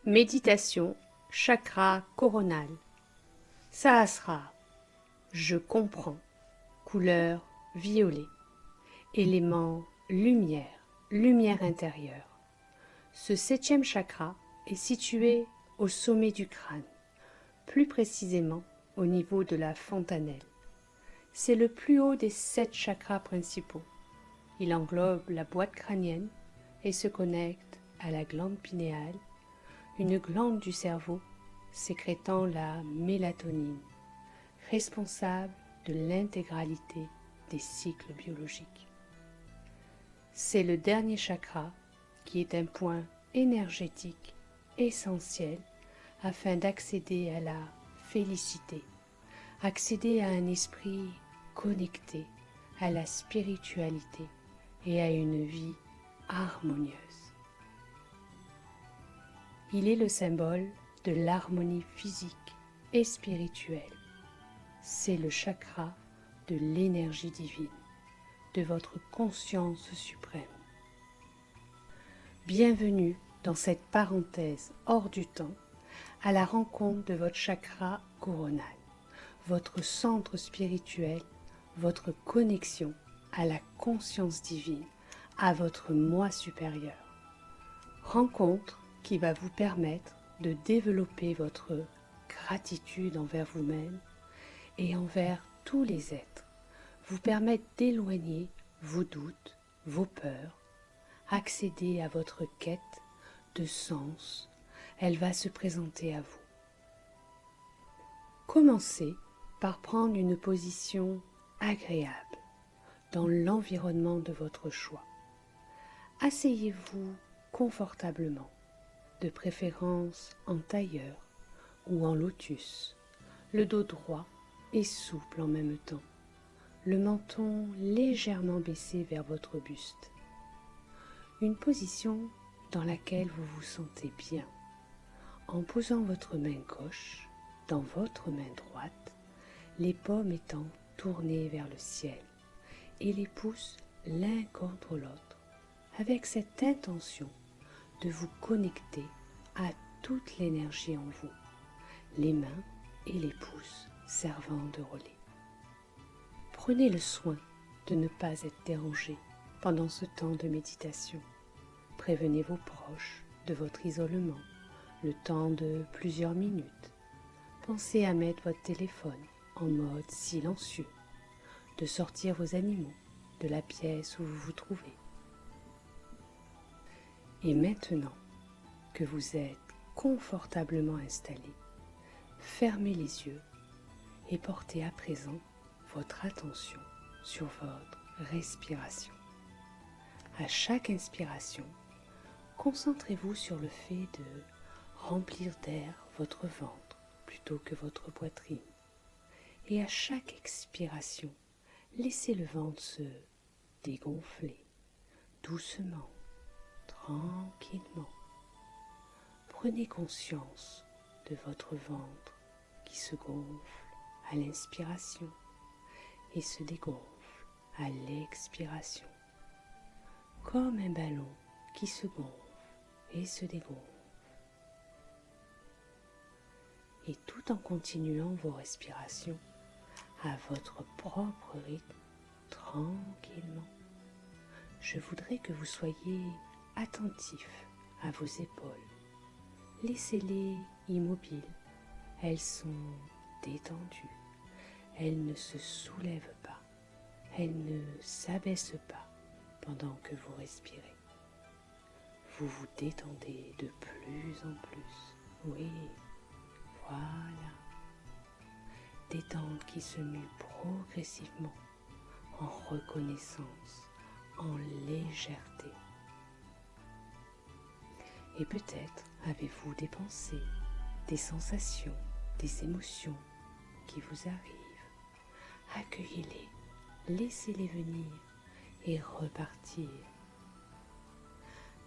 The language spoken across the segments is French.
Méditation, chakra coronal. Sahasrara, je comprends, couleur violet. Élément lumière, lumière intérieure. Ce 7e chakra est situé au sommet du crâne, plus précisément au niveau de la fontanelle. C'est le plus haut des 7 chakras principaux. Il englobe la boîte crânienne et se connecte à la glande pinéale, une glande du cerveau sécrétant la mélatonine, responsable de l'intégralité des cycles biologiques. C'est le dernier chakra qui est un point énergétique essentiel afin d'accéder à la félicité, accéder à un esprit connecté à la spiritualité et à une vie harmonieuse. Il est le symbole de l'harmonie physique et spirituelle. C'est le chakra de l'énergie divine, de votre conscience suprême. Bienvenue dans cette parenthèse hors du temps à la rencontre de votre chakra coronal, votre centre spirituel, votre connexion à la conscience divine, à votre moi supérieur. Rencontre qui va vous permettre de développer votre gratitude envers vous-même et envers tous les êtres, vous permettre d'éloigner vos doutes, vos peurs, accéder à votre quête de sens. Elle va se présenter à vous. Commencez par prendre une position agréable dans l'environnement de votre choix. Asseyez-vous confortablement, de préférence en tailleur ou en lotus, le dos droit et souple en même temps, le menton légèrement baissé vers votre buste. Une position dans laquelle vous vous sentez bien, en posant votre main gauche dans votre main droite, les paumes étant tournées vers le ciel et les pouces l'un contre l'autre, avec cette intention de vous connecter à toute l'énergie en vous, les mains et les pouces servant de relais. Prenez le soin de ne pas être dérangé pendant ce temps de méditation. Prévenez vos proches de votre isolement, le temps de plusieurs minutes. Pensez à mettre votre téléphone en mode silencieux, de sortir vos animaux de la pièce où vous vous trouvez. Et maintenant que vous êtes confortablement installé, fermez les yeux et portez à présent votre attention sur votre respiration. À chaque inspiration, concentrez-vous sur le fait de remplir d'air votre ventre plutôt que votre poitrine. Et à chaque expiration, laissez le ventre se dégonfler doucement, tranquillement. Prenez conscience de votre ventre qui se gonfle à l'inspiration et se dégonfle à l'expiration, comme un ballon qui se gonfle et se dégonfle. Et tout en continuant vos respirations à votre propre rythme, tranquillement, je voudrais que vous soyez attentif à vos épaules. Laissez-les immobiles, elles sont détendues, elles ne se soulèvent pas, elles ne s'abaissent pas pendant que vous respirez. Vous vous détendez de plus en plus, oui, voilà. Détente qui se mue progressivement en reconnaissance, en légèreté. Et peut-être avez-vous des pensées, des sensations, des émotions qui vous arrivent. Accueillez-les, laissez-les venir et repartir.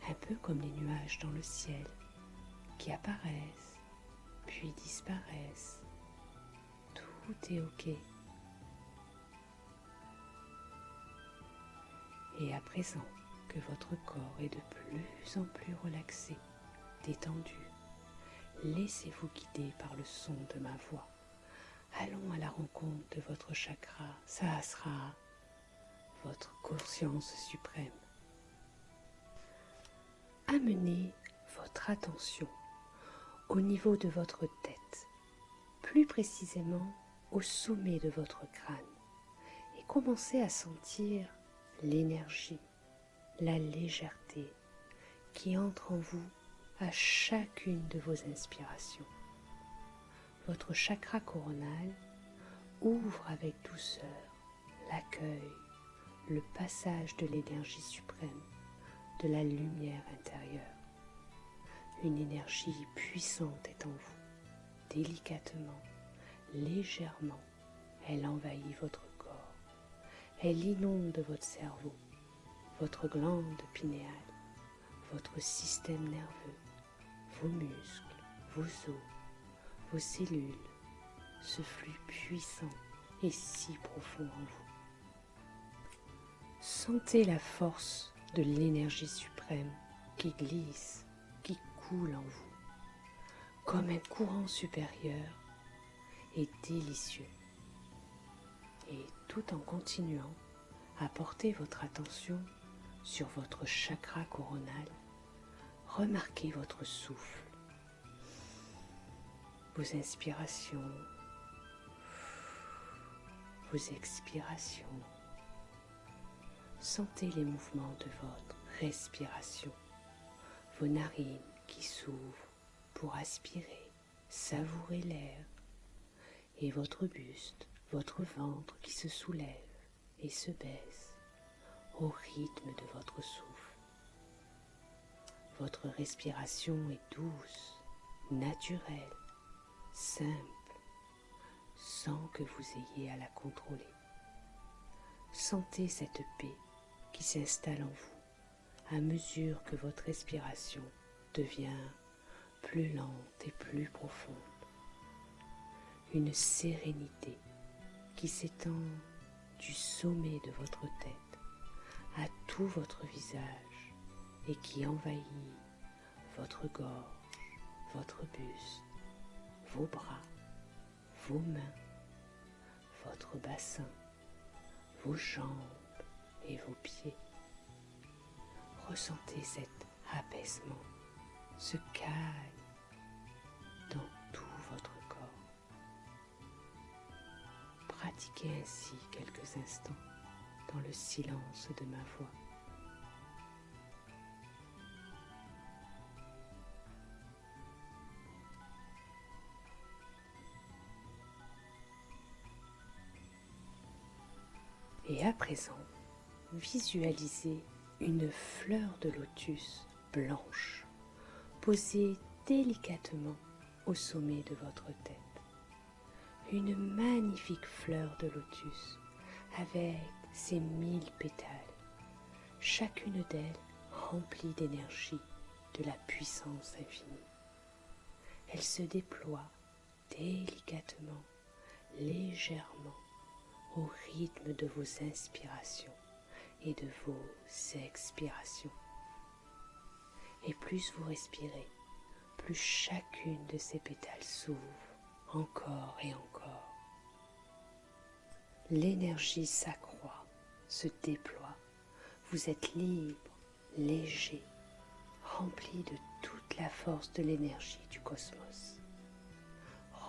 Un peu comme les nuages dans le ciel qui apparaissent puis disparaissent. Tout est ok. Et à présent que votre corps est de plus en plus relaxé, détendu, laissez-vous guider par le son de ma voix. Allons à la rencontre de votre chakra, Sahasrara, votre conscience suprême. Amenez votre attention au niveau de votre tête, plus précisément au sommet de votre crâne, et commencez à sentir l'énergie, la légèreté qui entre en vous à chacune de vos inspirations. Votre chakra coronal ouvre avec douceur l'accueil, le passage de l'énergie suprême, de la lumière intérieure. Une énergie puissante est en vous. Délicatement, légèrement, elle envahit votre corps. Elle inonde votre cerveau, votre glande pinéale, votre système nerveux, vos muscles, vos os, vos cellules, ce flux puissant et si profond en vous. Sentez la force de l'énergie suprême qui glisse, qui coule en vous, comme un courant supérieur et délicieux. Et tout en continuant à porter votre attention sur votre chakra coronal, remarquez votre souffle, vos inspirations, vos expirations. Sentez les mouvements de votre respiration, vos narines qui s'ouvrent pour aspirer, savourer l'air, et votre buste, votre ventre qui se soulève et se baisse au rythme de votre souffle. Votre respiration est douce, naturelle, simple, sans que vous ayez à la contrôler. Sentez cette paix qui s'installe en vous à mesure que votre respiration devient plus lente et plus profonde. Une sérénité qui s'étend du sommet de votre tête à tout votre visage et qui envahit votre gorge, votre buste, vos bras, vos mains, votre bassin, vos jambes et vos pieds. Ressentez cet apaisement, ce calme dans tout votre corps. Pratiquez ainsi quelques instants dans le silence de ma voix. Et à présent, visualisez une fleur de lotus blanche posée délicatement au sommet de votre tête. Une magnifique fleur de lotus avec ses 1000 pétales, chacune d'elles remplie d'énergie, de la puissance infinie. Elle se déploie délicatement, légèrement, au rythme de vos inspirations et de vos expirations. Et plus vous respirez, plus chacune de ces pétales s'ouvre encore et encore. L'énergie s'accroît, se déploie. Vous êtes libre, léger, rempli de toute la force de l'énergie du cosmos.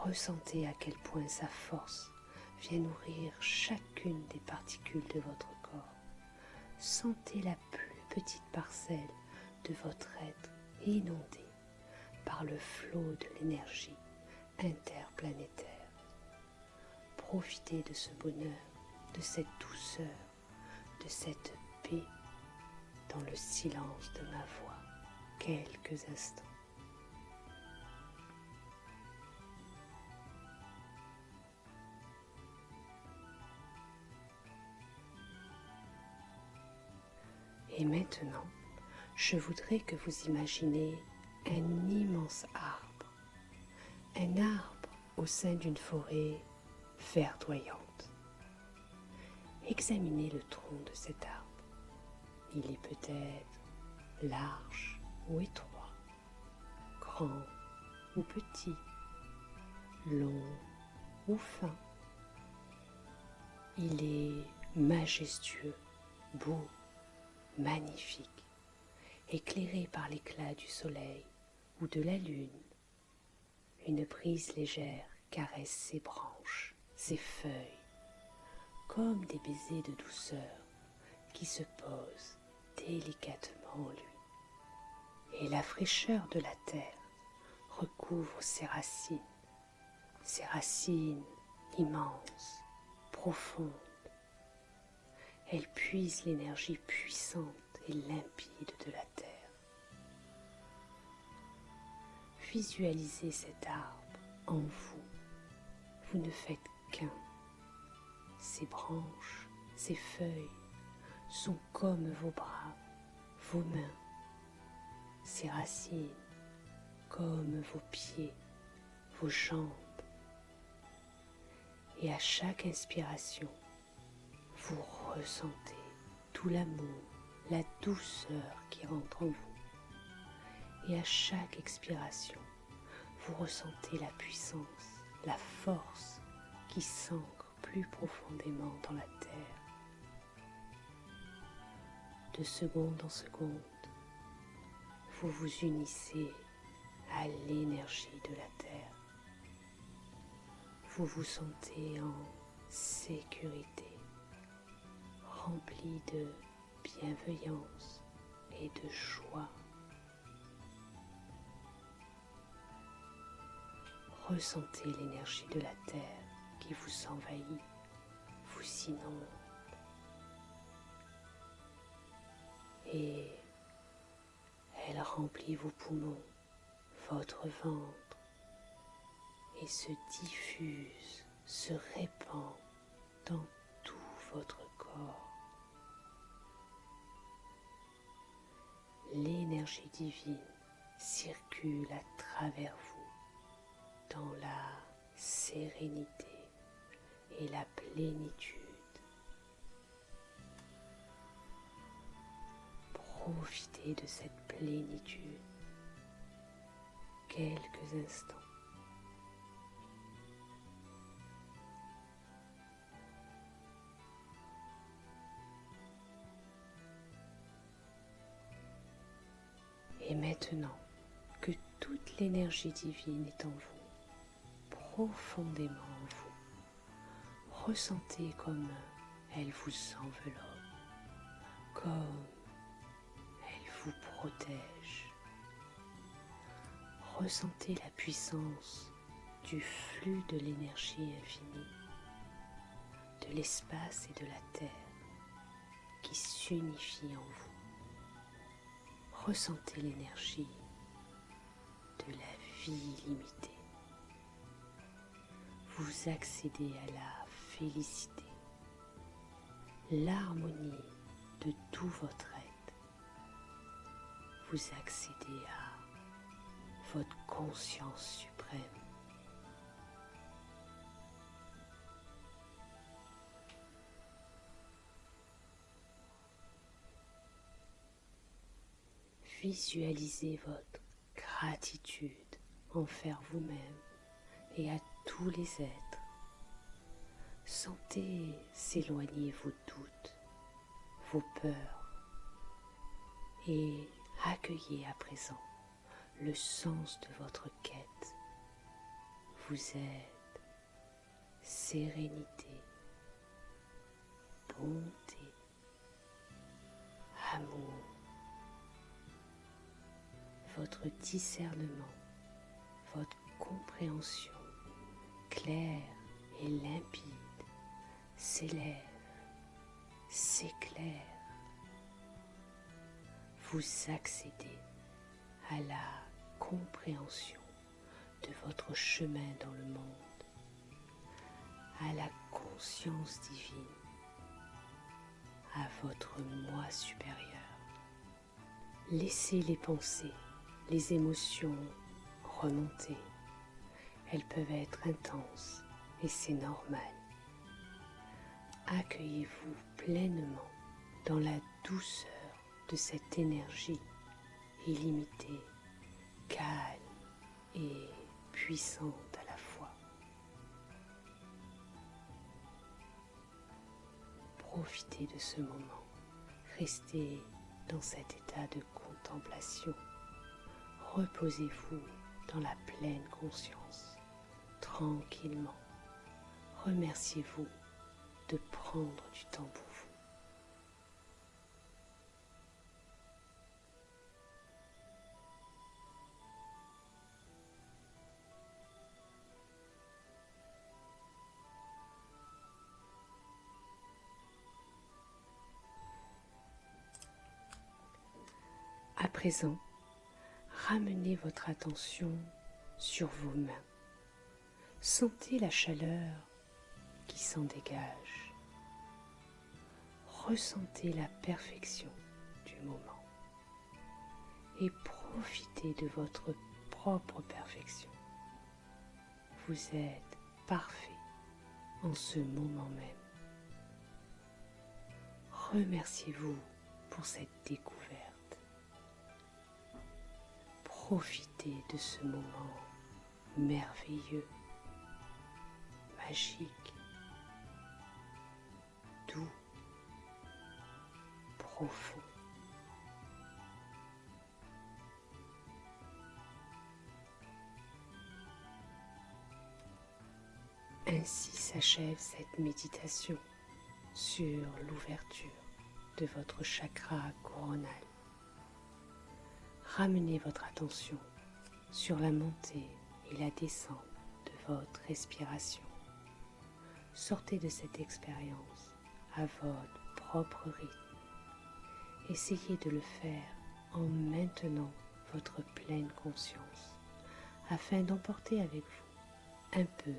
Ressentez à quel point sa force vient nourrir chacune des particules de votre corps. Sentez la plus petite parcelle de votre être inondée par le flot de l'énergie interplanétaire. Profitez de ce bonheur, de cette douceur, de cette paix dans le silence de ma voix quelques instants. Et maintenant, je voudrais que vous imaginez un immense arbre, un arbre au sein d'une forêt verdoyante. Examinez le tronc de cet arbre. Il est peut-être large ou étroit, grand ou petit, long ou fin. Il est majestueux, beau, magnifique, éclairé par l'éclat du soleil ou de la lune. Une brise légère caresse ses branches, ses feuilles, comme des baisers de douceur qui se posent délicatement en lui. Et la fraîcheur de la terre recouvre ses racines immenses, profondes. Elle puise l'énergie puissante et limpide de la terre. Visualisez cet arbre en vous. Vous ne faites qu'un. Ses branches, ses feuilles sont comme vos bras, vos mains. Ses racines comme vos pieds, vos jambes. Et à chaque inspiration, vous ressentez tout l'amour, la douceur qui rentre en vous. Et à chaque expiration, vous ressentez la puissance, la force qui s'ancre plus profondément dans la terre. De seconde en seconde, vous vous unissez à l'énergie de la terre. Vous vous sentez en sécurité, rempli de bienveillance et de joie. Ressentez l'énergie de la terre qui vous envahit, vous inonde. Et elle remplit vos poumons, votre ventre, et se diffuse, se répand dans tout votre corps. L'énergie divine circule à travers vous dans la sérénité et la plénitude. Profitez de cette plénitude quelques instants. Et maintenant que toute l'énergie divine est en vous, profondément en vous, ressentez comme elle vous enveloppe, comme elle vous protège. Ressentez la puissance du flux de l'énergie infinie, de l'espace et de la terre qui s'unifie en vous. Ressentez l'énergie de la vie illimitée. Vous accédez à la félicité, l'harmonie de tout votre être. Vous accédez à votre conscience suprême. Visualisez votre gratitude envers vous-même et à tous les êtres. Sentez s'éloigner vos doutes, vos peurs et accueillez à présent le sens de votre quête. Vous êtes sérénité, bonté, amour. Votre discernement, votre compréhension claire et limpide s'élève, s'éclaire. Vous accédez à la compréhension de votre chemin dans le monde, à la conscience divine, à votre moi supérieur. Laissez les pensées, les émotions remonter. Elles peuvent être intenses et c'est normal. Accueillez-vous pleinement dans la douceur de cette énergie illimitée, calme et puissante à la fois. Profitez de ce moment. Restez dans cet état de contemplation. Reposez-vous dans la pleine conscience, tranquillement. Remerciez-vous de prendre du temps pour vous. À présent, ramenez votre attention sur vos mains. Sentez la chaleur qui s'en dégage. Ressentez la perfection du moment et profitez de votre propre perfection. Vous êtes parfait en ce moment même. Remerciez-vous pour cette découverte. Profitez de ce moment merveilleux, magique, doux, profond. Ainsi s'achève cette méditation sur l'ouverture de votre chakra coronal. Ramenez votre attention sur la montée et la descente de votre respiration. Sortez de cette expérience à votre propre rythme. Essayez de le faire en maintenant votre pleine conscience afin d'emporter avec vous un peu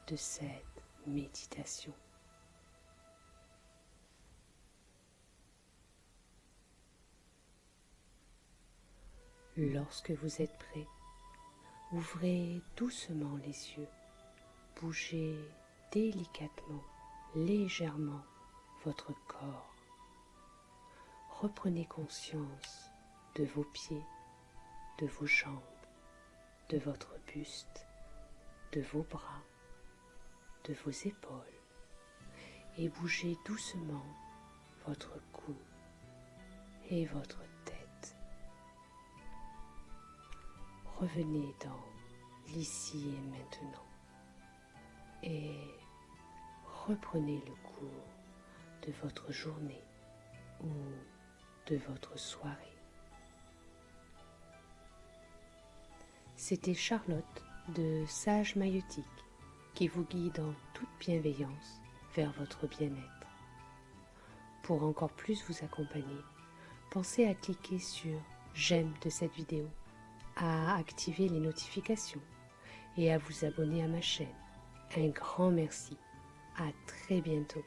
de cette méditation. Lorsque vous êtes prêt, ouvrez doucement les yeux, bougez délicatement, légèrement votre corps. Reprenez conscience de vos pieds, de vos jambes, de votre buste, de vos bras, de vos épaules et bougez doucement votre cou et votre tête. Revenez dans l'ici et maintenant et reprenez le cours de votre journée ou de votre soirée. C'était Charlotte de Sage Maïeutique qui vous guide en toute bienveillance vers votre bien-être. Pour encore plus vous accompagner, pensez à cliquer sur « J'aime » de cette vidéo, à activer les notifications et à vous abonner à ma chaîne. Un grand merci. À très bientôt.